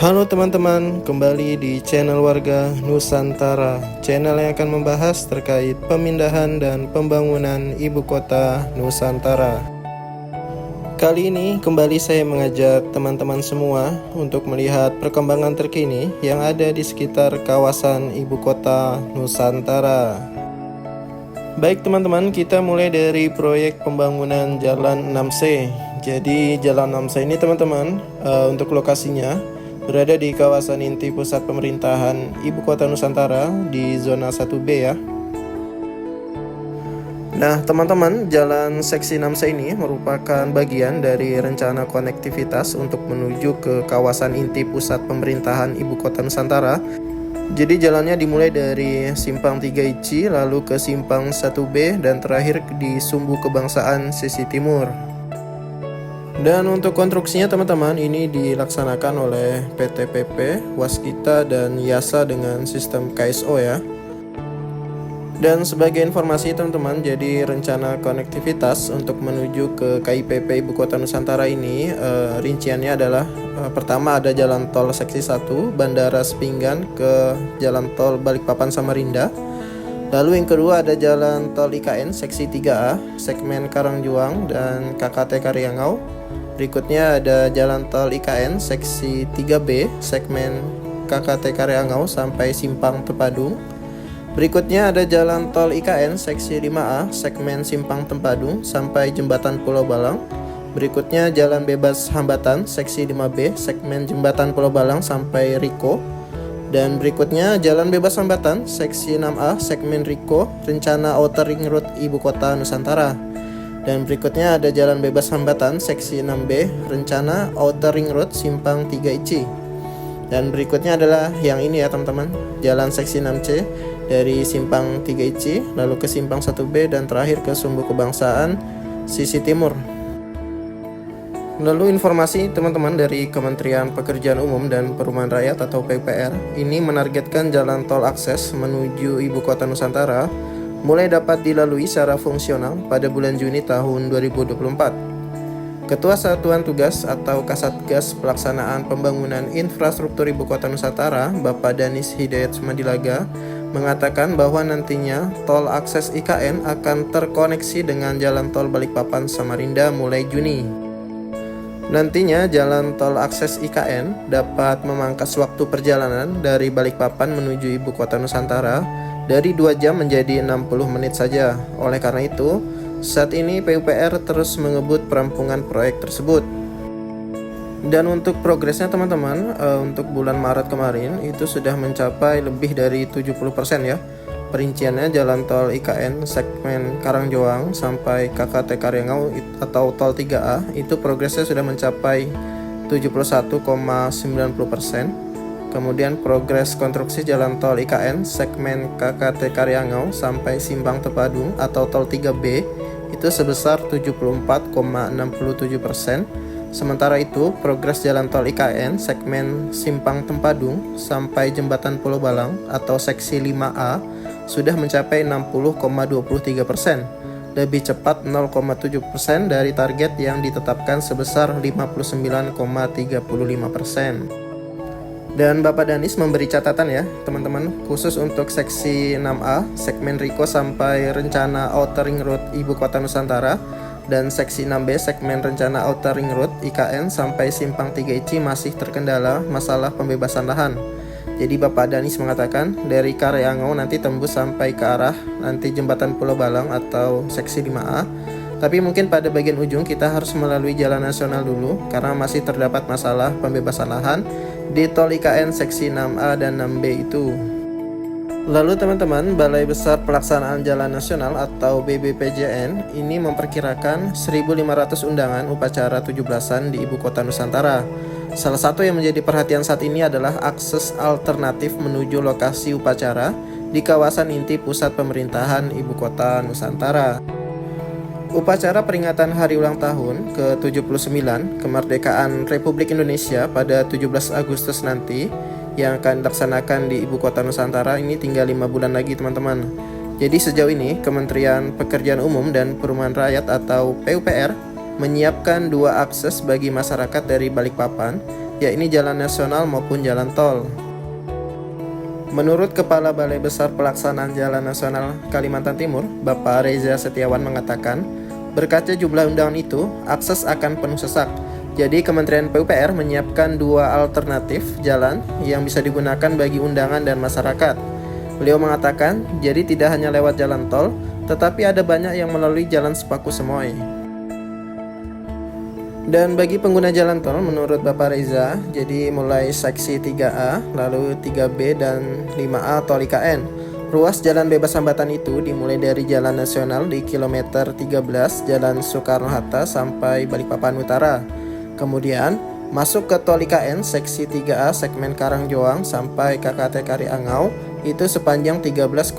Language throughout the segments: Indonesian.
Halo teman-teman, kembali di channel Warga Nusantara, channel yang akan membahas terkait pemindahan dan pembangunan ibu kota Nusantara. Kali ini kembali saya mengajak teman-teman semua untuk melihat perkembangan terkini yang ada di sekitar kawasan ibu kota Nusantara. Baik teman-teman, kita mulai dari proyek pembangunan Jalan 6C. Jadi Jalan 6C ini teman-teman, untuk lokasinya berada di kawasan inti pusat pemerintahan Ibu Kota Nusantara di zona 1B ya. Nah teman-teman, jalan seksi 6C ini merupakan bagian dari rencana konektivitas untuk menuju ke kawasan inti pusat pemerintahan Ibu Kota Nusantara. Jadi jalannya dimulai dari Simpang 3 ICI, lalu ke Simpang 1B, dan terakhir di Sumbu Kebangsaan sisi timur. Dan untuk konstruksinya teman-teman, ini dilaksanakan oleh PT PP, Waskita, dan Yasa dengan sistem KSO ya. Dan sebagai informasi teman-teman, jadi rencana konektivitas untuk menuju ke KIPP Ibu Kota Nusantara ini rinciannya adalah pertama ada jalan tol seksi 1 Bandara Sepinggan ke jalan tol Balikpapan Samarinda. Lalu yang kedua ada jalan tol IKN seksi 3A segmen Karangjuang dan KKT Karyangau. Berikutnya ada jalan tol IKN seksi 3B segmen KKT Karyangau sampai Simpang Tepadung. Berikutnya ada jalan tol IKN seksi 5A segmen Simpang Tempadung sampai Jembatan Pulau Balang. Berikutnya jalan bebas hambatan seksi 5B segmen Jembatan Pulau Balang sampai Riko. Dan berikutnya jalan bebas hambatan seksi 6A segmen Riko rencana Outer Ring Road Ibu Kota Nusantara. Dan berikutnya ada jalan bebas hambatan seksi 6B rencana Outer Ring Road Simpang 3 ICI. Dan berikutnya adalah yang ini ya teman-teman, jalan seksi 6C dari Simpang 3 ICI lalu ke Simpang 1B dan terakhir ke Sumbu Kebangsaan sisi timur. Lalu informasi teman-teman dari Kementerian Pekerjaan Umum dan Perumahan Rakyat atau PUPR ini menargetkan jalan tol akses menuju Ibu Kota Nusantara mulai dapat dilalui secara fungsional pada bulan Juni tahun 2024. Ketua Satuan Tugas atau Kasatgas Pelaksanaan Pembangunan Infrastruktur Ibu Kota Nusantara, Bapak Danis Hidayat Sumadilaga, mengatakan bahwa nantinya tol akses IKN akan terkoneksi dengan jalan tol Balikpapan Samarinda mulai Juni. Nantinya jalan tol akses IKN dapat memangkas waktu perjalanan dari Balikpapan menuju Ibu Kota Nusantara dari 2 jam menjadi 60 menit saja. Oleh karena itu, saat ini PUPR terus mengebut perampungan proyek tersebut. Dan untuk progresnya teman-teman, untuk bulan Maret kemarin itu sudah mencapai lebih dari 70% ya. Perinciannya jalan tol IKN segmen Karangjoang sampai KKT Karyangau atau tol 3A itu progresnya sudah mencapai 71,90%. Kemudian progres konstruksi jalan tol IKN segmen KKT Karyangau sampai Simpang Tepadung atau tol 3B itu sebesar 74,67%. Sementara itu, progres jalan tol IKN segmen Simpang Tempadung sampai Jembatan Pulau Balang atau seksi 5A sudah mencapai 60,23%, lebih cepat 0,7% dari target yang ditetapkan sebesar 59,35%. Dan Bapak Danis memberi catatan ya teman-teman, khusus untuk seksi 6A segmen Riko sampai rencana Outer Ring Road Ibu Kota Nusantara dan seksi 6B segmen rencana Outer Ring Road IKN sampai Simpang 3 ICI masih terkendala masalah pembebasan lahan. Jadi Bapak Danis mengatakan dari Karyangau nanti tembus sampai ke arah nanti Jembatan Pulau Balang atau seksi 5A. Tapi mungkin pada bagian ujung kita harus melalui jalan nasional dulu karena masih terdapat masalah pembebasan lahan di tol IKN seksi 6A dan 6B itu. Lalu teman-teman, Balai Besar Pelaksanaan Jalan Nasional atau BBPJN ini memperkirakan 1.500 undangan upacara 17-an di Ibu Kota Nusantara. Salah satu yang menjadi perhatian saat ini adalah akses alternatif menuju lokasi upacara di kawasan inti pusat pemerintahan Ibu Kota Nusantara. Upacara peringatan hari ulang tahun ke-79 kemerdekaan Republik Indonesia pada 17 Agustus nanti yang akan dilaksanakan di Ibu Kota Nusantara ini tinggal 5 bulan lagi teman-teman. Jadi sejauh ini Kementerian Pekerjaan Umum dan Perumahan Rakyat atau PUPR menyiapkan 2 akses bagi masyarakat dari Balikpapan yakni jalan nasional maupun jalan tol. Menurut Kepala Balai Besar Pelaksanaan Jalan Nasional Kalimantan Timur, Bapak Reza Setiawan mengatakan, berkaca jumlah undangan itu, akses akan penuh sesak. Jadi Kementerian PUPR menyiapkan 2 alternatif jalan yang bisa digunakan bagi undangan dan masyarakat. Beliau mengatakan, jadi tidak hanya lewat jalan tol, tetapi ada banyak yang melalui jalan Sepaku Semoy. Dan bagi pengguna jalan tol, menurut Bapak Reza, jadi mulai seksi 3A, lalu 3B dan 5A tol IKN. Ruas jalan bebas hambatan itu dimulai dari Jalan Nasional di kilometer 13 Jalan Soekarno-Hatta sampai Balikpapan Utara. Kemudian masuk ke tol IKN seksi 3A segmen Karangjoang sampai KKT Kariangau itu sepanjang 13,4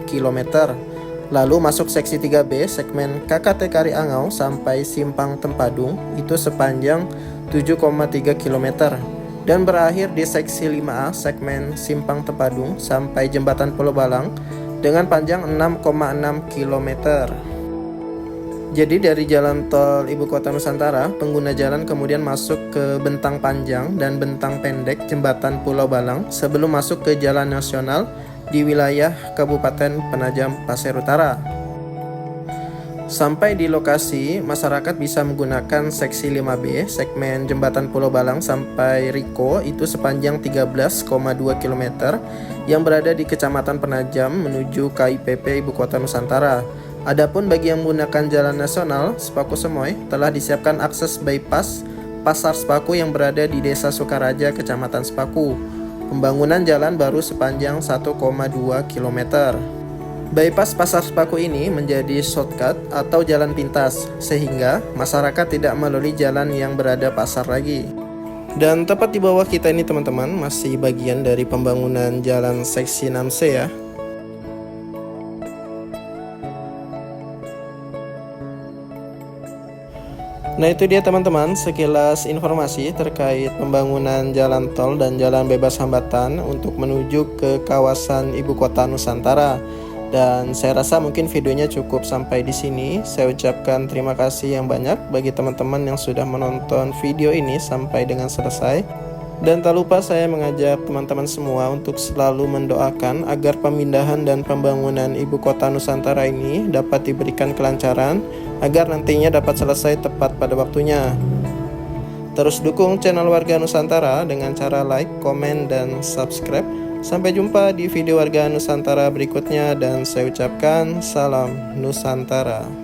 km. Lalu masuk seksi 3B segmen KKT Kariangau sampai Simpang Tempadung itu sepanjang 7,3 km. Dan berakhir di seksi 5A segmen Simpang Tempadung sampai Jembatan Pulau Balang dengan panjang 6,6 km. Jadi dari jalan tol Ibu Kota Nusantara, pengguna jalan kemudian masuk ke bentang panjang dan bentang pendek Jembatan Pulau Balang sebelum masuk ke jalan nasional di wilayah Kabupaten Penajam Pasir Utara. Sampai di lokasi, masyarakat bisa menggunakan seksi 5B segmen Jembatan Pulau Balang sampai Riko itu sepanjang 13,2 km yang berada di Kecamatan Penajam menuju KIPP Ibu Kota Nusantara. Adapun bagi yang menggunakan jalan nasional Sepaku Semoy telah disiapkan akses bypass Pasar Sepaku yang berada di Desa Sukaraja, Kecamatan Sepaku. Pembangunan jalan baru sepanjang 1,2 km. Bypass Pasar Sepaku ini menjadi shortcut atau jalan pintas, sehingga masyarakat tidak melalui jalan yang berada pasar lagi. Dan tepat di bawah kita ini teman-teman, masih bagian dari pembangunan jalan seksi 6C ya. Nah itu dia teman-teman, sekilas informasi terkait pembangunan jalan tol dan jalan bebas hambatan untuk menuju ke kawasan Ibu Kota Nusantara. Dan saya rasa mungkin videonya cukup sampai di sini. Saya ucapkan terima kasih yang banyak bagi teman-teman yang sudah menonton video ini sampai dengan selesai. Dan tak lupa saya mengajak teman-teman semua untuk selalu mendoakan agar pemindahan dan pembangunan Ibu Kota Nusantara ini dapat diberikan kelancaran agar nantinya dapat selesai tepat pada waktunya. Terus dukung channel Warga Nusantara dengan cara like, komen, dan subscribe. Sampai jumpa di video Warga Nusantara berikutnya dan saya ucapkan salam Nusantara.